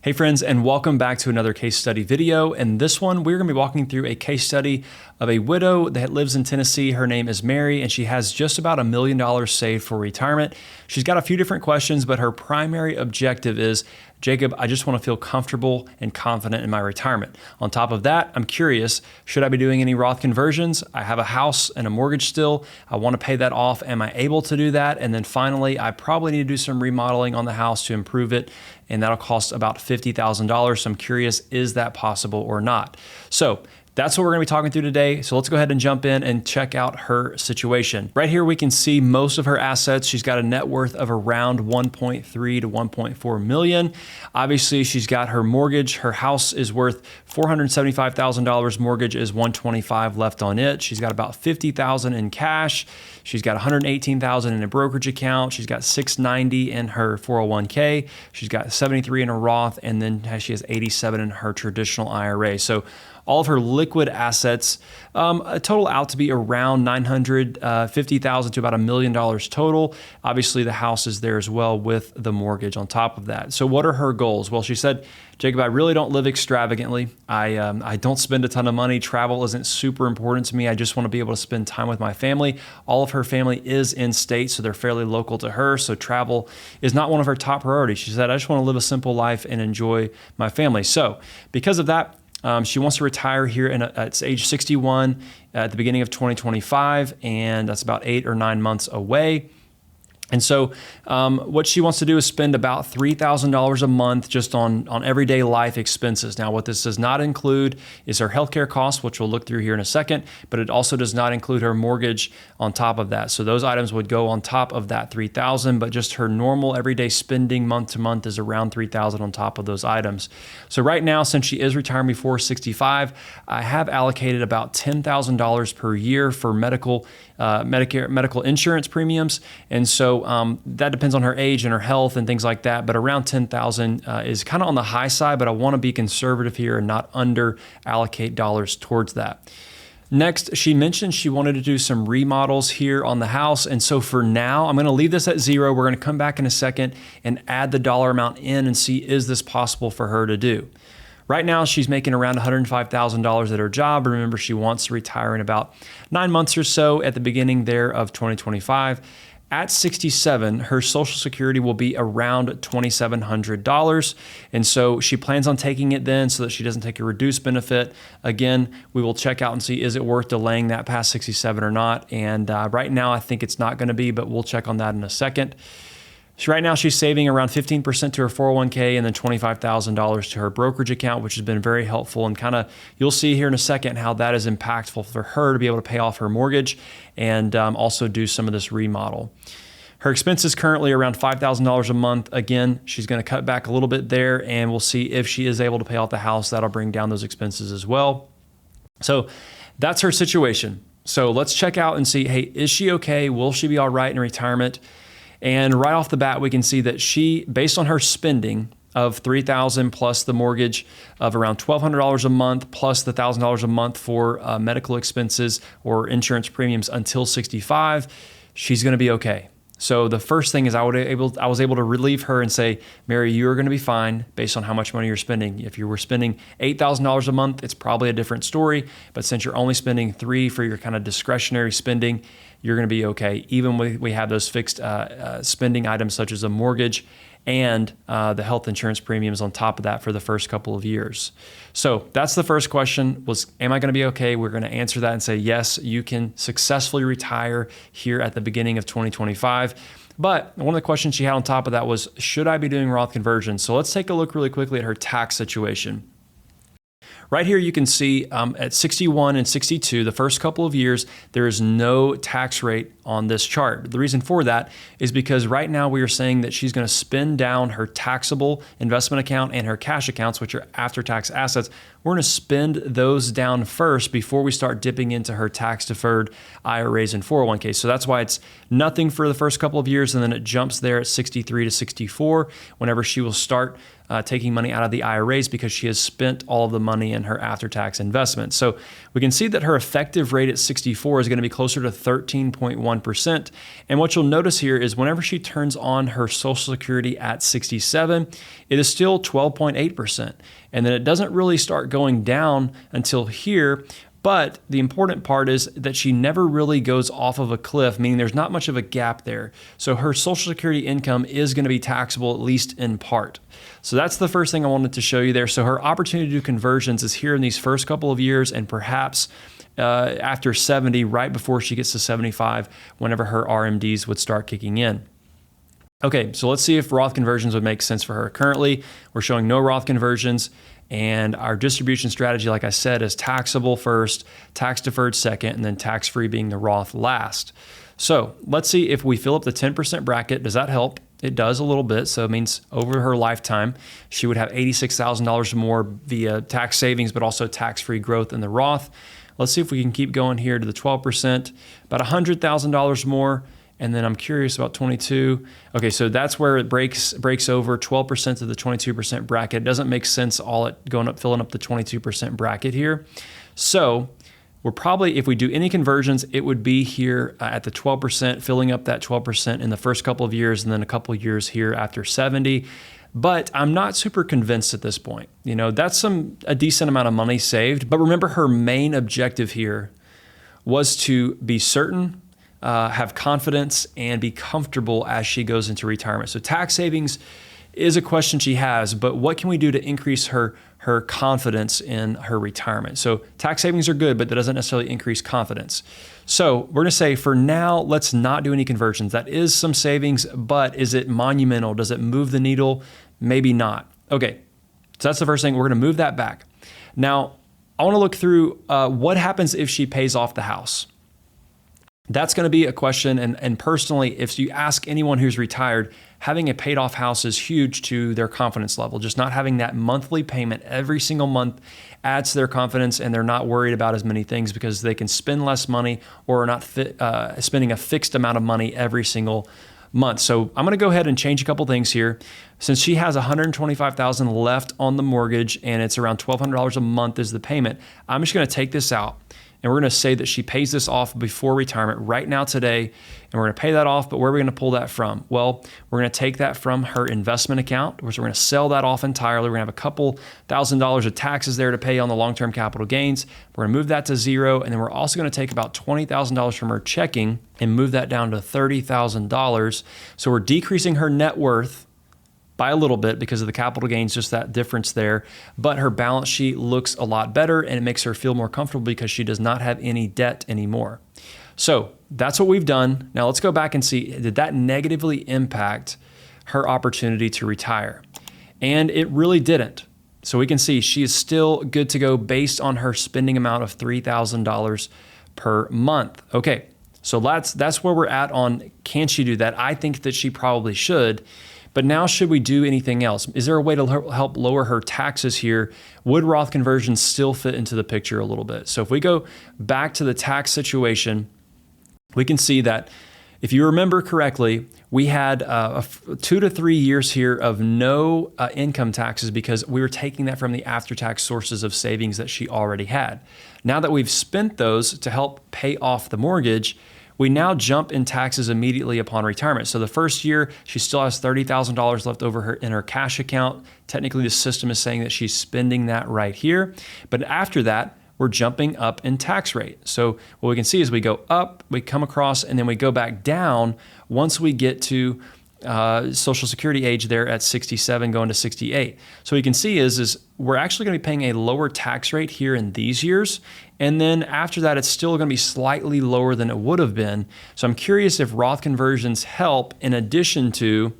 Hey friends, and welcome back to another case study video. In this one, we're gonna be walking through a case study of a widow that lives in Tennessee. Her name is Mary, and she has just about $1 million saved for retirement. She's got a few different questions, but her primary objective is, Jacob, I just wanna feel comfortable and confident in my retirement. On top of that, I'm curious, should I be doing any Roth conversions? I have a house and a mortgage still. I wanna pay that off. Am I able to do that? And then finally, I probably need to do some remodeling on the house to improve it, and that'll cost about $50,000. So I'm curious, is that possible or not? So that's what we're gonna be talking through today. So let's go ahead and jump in and check out her situation. Right here, we can see most of her assets. She's got a net worth of around 1.3 to 1.4 million. Obviously, she's got her mortgage. Her house is worth $475,000. Mortgage is $125,000 left on it. She's got about $50,000 in cash. She's got $118,000 in a brokerage account. She's got $690 in her 401k. She's got $73 in a Roth, and then she has $87 in her traditional IRA. So all of her liquid assets total out to be around $950,000 to about $1 million total. Obviously, the house is there as well with the mortgage on top of that. So what are her goals? Well, she said, Jacob, I really don't live extravagantly. I don't spend a ton of money. Travel isn't super important to me. I just want to be able to spend time with my family. All of her family is in state, so they're fairly local to her. So travel is not one of her top priorities. She said, I just want to live a simple life and enjoy my family. So because of that, she wants to retire here at age 61 at the beginning of 2025, and that's about 8 or 9 months away. And so what she wants to do is spend about $3,000 a month just on everyday life expenses. Now, what this does not include is her healthcare costs, which we'll look through here in a second, but it also does not include her mortgage on top of that. So those items would go on top of that $3,000, but just her normal everyday spending month to month is around $3,000 on top of those items. So right now, since she is retiring before 65, I have allocated about $10,000 per year for medical insurance premiums. And so that depends on her age and her health and things like that, but around 10,000 is kind of on the high side, but I want to be conservative here and not under allocate dollars towards that. Next, she mentioned she wanted to do some remodels here on the house. And so for now, I'm going to leave this at 0. We're going to come back in a second and add the dollar amount in and see, is this possible for her to do? Right now, she's making around $105,000 at her job. Remember, she wants to retire in about 9 months or so at the beginning there of 2025. At 67, her Social Security will be around $2,700. And so she plans on taking it then so that she doesn't take a reduced benefit. Again, we will check out and see, is it worth delaying that past 67 or not? And right now, I think it's not going to be, but we'll check on that in a second. Right now, she's saving around 15% to her 401k and then $25,000 to her brokerage account, which has been very helpful. And kind of, you'll see here in a second how that is impactful for her to be able to pay off her mortgage and also do some of this remodel. Her expenses currently around $5,000 a month. Again, she's going to cut back a little bit there, and we'll see if she is able to pay off the house. That'll bring down those expenses as well. So that's her situation. So let's check out and see, hey, is she okay? Will she be all right in retirement? And right off the bat, we can see that she, based on her spending of $3,000 plus the mortgage of around $1,200 a month plus the $1,000 a month for medical expenses or insurance premiums until 65, she's going to be okay. So the first thing is I was able to relieve her and say, Mary, you are going to be fine based on how much money you're spending. If you were spending $8,000 a month, it's probably a different story. But since you're only spending $3,000 for your kind of discretionary spending, you're going to be okay. Even when we have those fixed spending items such as a mortgage and the health insurance premiums on top of that for the first couple of years. So that's the first question was, am I going to be okay? We're going to answer that and say, yes, you can successfully retire here at the beginning of 2025. But one of the questions she had on top of that was, should I be doing Roth conversions? So let's take a look really quickly at her tax situation. Right here, you can see at 61 and 62, the first couple of years, there is no tax rate on this chart. The reason for that is because right now we are saying that she's going to spend down her taxable investment account and her cash accounts, which are after-tax assets. We're going to spend those down first before we start dipping into her tax-deferred IRAs and 401ks. So that's why it's nothing for the first couple of years, and then it jumps there at 63 to 64 whenever she will start taking money out of the IRAs because she has spent all of the money in her after-tax investments. So we can see that her effective rate at 64 is going to be closer to 13.1%. And what you'll notice here is whenever she turns on her Social Security at 67, it is still 12.8%. And then it doesn't really start going down until here. But the important part is that she never really goes off of a cliff, meaning there's not much of a gap there. So her Social Security income is going to be taxable, at least in part. So that's the first thing I wanted to show you there. So her opportunity to do conversions is here in these first couple of years, and perhaps after 70, right before she gets to 75, whenever her RMDs would start kicking in. Okay, so let's see if Roth conversions would make sense for her. Currently, we're showing no Roth conversions. And our distribution strategy, like I said, is taxable first, tax deferred second, and then tax-free being the Roth last. So let's see if we fill up the 10% bracket. Does that help? It does a little bit. So it means over her lifetime, she would have $86,000 more via tax savings, but also tax-free growth in the Roth. Let's see if we can keep going here to the 12%, about $100,000 more. And then I'm curious about 22. Okay, so that's where it breaks over 12% of the 22% bracket. It doesn't make sense all at going up, filling up the 22% bracket here. So we're probably, if we do any conversions, it would be here at the 12%, filling up that 12% in the first couple of years, and then a couple of years here after 70. But I'm not super convinced at this point. You know, that's a decent amount of money saved. But remember, her main objective here was to be certain, have confidence, and be comfortable as she goes into retirement. So tax savings is a question she has, but what can we do to increase her confidence in her retirement? So tax savings are good, but that doesn't necessarily increase confidence. So we're going to say for now, let's not do any conversions. That is some savings, but is it monumental? Does it move the needle? Maybe not. Okay, so that's the first thing. We're going to move that back. Now, I want to look through what happens if she pays off the house. That's going to be a question. And personally, if you ask anyone who's retired, having a paid off house is huge to their confidence level. Just not having that monthly payment every single month adds to their confidence, and they're not worried about as many things because they can spend less money or are not spending a fixed amount of money every single month. So I'm going to go ahead and change a couple things here. Since she has $125,000 left on the mortgage and it's around $1,200 a month is the payment, I'm just going to take this out. And we're going to say that she pays this off before retirement right now today, and we're going to pay that off, but where are we going to pull that from? Well, we're going to take that from her investment account, which we're going to sell that off entirely. We're going to have a couple $1,000s of taxes there to pay on the long-term capital gains. We're going to move that to zero, and then we're also going to take about $20,000 from her checking and move that down to $30,000. So we're decreasing her net worth by a little bit because of the capital gains, just that difference there. But her balance sheet looks a lot better, and it makes her feel more comfortable because she does not have any debt anymore. So that's what we've done. Now let's go back and see, did that negatively impact her opportunity to retire? And it really didn't. So we can see she is still good to go based on her spending amount of $3,000 per month. Okay, so that's where we're at on can she do that? I think that she probably should. But now, should we do anything else? Is there a way to help lower her taxes here? Would Roth conversions still fit into the picture a little bit? So if we go back to the tax situation, we can see that if you remember correctly, we had 2 to 3 years here of no income taxes because we were taking that from the after-tax sources of savings that she already had. Now that we've spent those to help pay off the mortgage, we now jump in taxes immediately upon retirement. So the first year, she still has $30,000 left over in her cash account. Technically, the system is saying that she's spending that right here. But after that, we're jumping up in tax rate. So what we can see is we go up, we come across, and then we go back down once we get to Social Security age there at 67 going to 68. So what you can see is we're actually going to be paying a lower tax rate here in these years. And then after that, it's still going to be slightly lower than it would have been. So I'm curious if Roth conversions help in addition to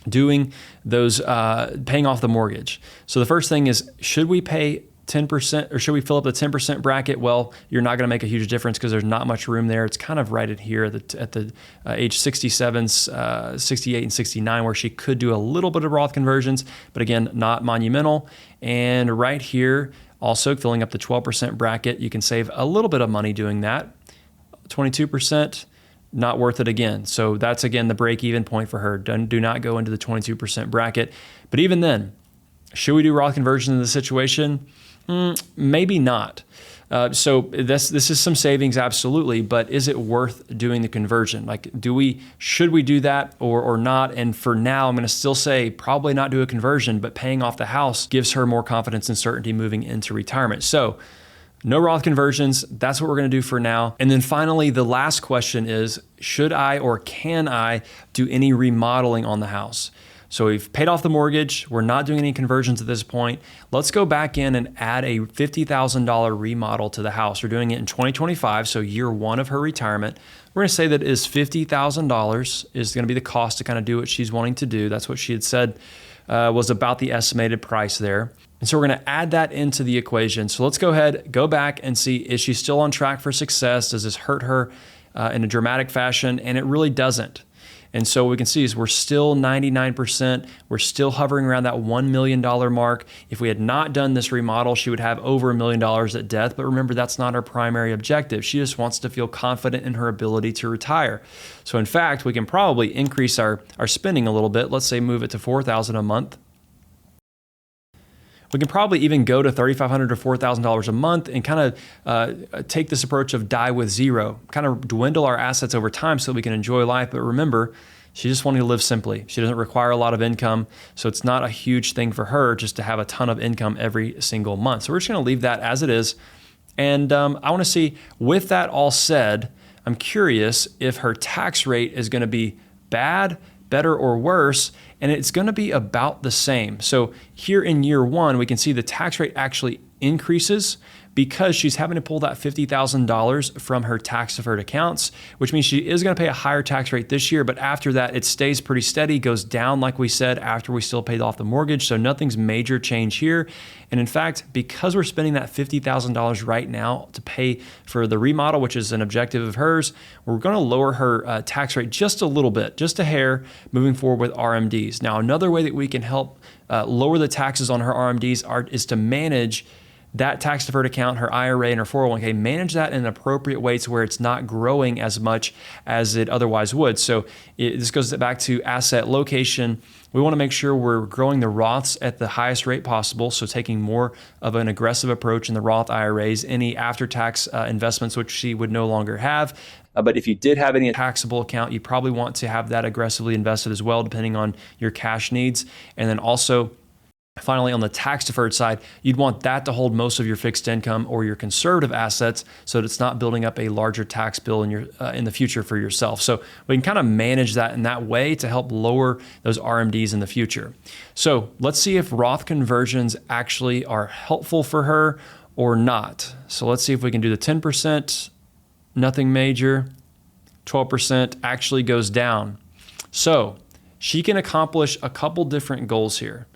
doing those, paying off the mortgage. So the first thing is, should we pay 10% or should we fill up the 10% bracket? Well, you're not going to make a huge difference because there's not much room there. It's kind of right at here at the age 67, 68, and 69, where she could do a little bit of Roth conversions, but again, not monumental. And right here, also filling up the 12% bracket, you can save a little bit of money doing that. 22%, not worth it again. So that's again the break-even point for her. Do not go into the 22% bracket. But even then, should we do Roth conversion in this situation? Maybe not. So this is some savings, absolutely, but is it worth doing the conversion? Like, should we do that or not? And for now, I'm going to still say probably not do a conversion, but paying off the house gives her more confidence and certainty moving into retirement. So no Roth conversions. That's what we're going to do for now. And then finally, the last question is, should I or can I do any remodeling on the house? So we've paid off the mortgage. We're not doing any conversions at this point. Let's go back in and add a $50,000 remodel to the house. We're doing it in 2025, so year one of her retirement. We're going to say that is $50,000 is going to be the cost to kind of do what she's wanting to do. That's what she had said was about the estimated price there. And so we're going to add that into the equation. So let's go ahead, go back and see, is she still on track for success? Does this hurt her in a dramatic fashion? And it really doesn't. And so what we can see is we're still 99%. We're still hovering around that $1 million mark. If we had not done this remodel, she would have over $1 million at death. But remember, that's not her primary objective. She just wants to feel confident in her ability to retire. So in fact, we can probably increase our spending a little bit. Let's say move it to $4,000 a month. We can probably even go to $3,500 to $4,000 a month and kind of take this approach of die with zero, kind of dwindle our assets over time so that we can enjoy life. But remember, she's just wanting to live simply. She doesn't require a lot of income, so it's not a huge thing for her just to have a ton of income every single month. So we're just going to leave that as it is. And I want to see, with that all said, I'm curious if her tax rate is going to be bad, better, or worse, and it's going to be about the same. So here in year one, we can see the tax rate actually increases because she's having to pull that $50,000 from her tax-deferred accounts, which means she is going to pay a higher tax rate this year, but after that, it stays pretty steady, goes down, like we said, after we still paid off the mortgage, so nothing's major change here. And in fact, because we're spending that $50,000 right now to pay for the remodel, which is an objective of hers, we're going to lower her tax rate just a little bit, just a hair, moving forward with RMDs. Now, another way that we can help lower the taxes on her RMDs is to manage that tax-deferred account, her IRA and her 401k, manage that in an appropriate way to where it's not growing as much as it otherwise would. So this goes back to asset location. We want to make sure we're growing the Roths at the highest rate possible, so taking more of an aggressive approach in the Roth IRAs, any after-tax investments, which she would no longer have. But if you did have any taxable account, you probably want to have that aggressively invested as well, depending on your cash needs. And then also, finally, on the tax-deferred side, you'd want that to hold most of your fixed income or your conservative assets so that it's not building up a larger tax bill in the future for yourself. So we can kind of manage that in that way to help lower those RMDs in the future. So let's see if Roth conversions actually are helpful for her or not. So let's see if we can do the 10%, nothing major, 12% actually goes down. So she can accomplish a couple different goals here.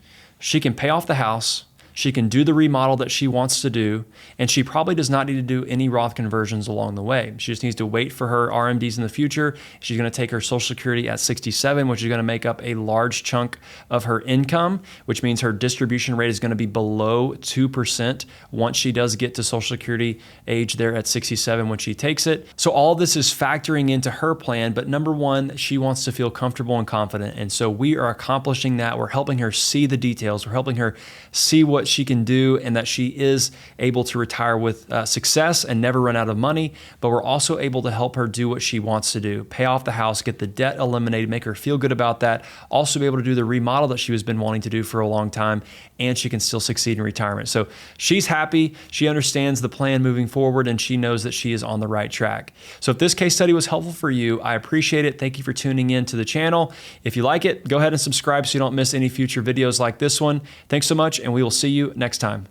She can pay off the house, she can do the remodel that she wants to do, and she probably does not need to do any Roth conversions along the way. She just needs to wait for her RMDs in the future. She's going to take her Social Security at 67, which is going to make up a large chunk of her income, which means her distribution rate is going to be below 2% once she does get to Social Security age there at 67 when she takes it. So all this is factoring into her plan, but number one, she wants to feel comfortable and confident. And so we are accomplishing that. We're helping her see the details. We're helping her see what she can do and that she is able to retire with success and never run out of money. But we're also able to help her do what she wants to do, pay off the house, get the debt eliminated, make her feel good about that, also be able to do the remodel that she has been wanting to do for a long time, and she can still succeed in retirement. So she's happy, she understands the plan moving forward, and she knows that she is on the right track. So if this case study was helpful for you, I appreciate it. Thank you for tuning in to the channel. If you like it, go ahead and subscribe so you don't miss any future videos like this one. Thanks so much, and we will see you next time.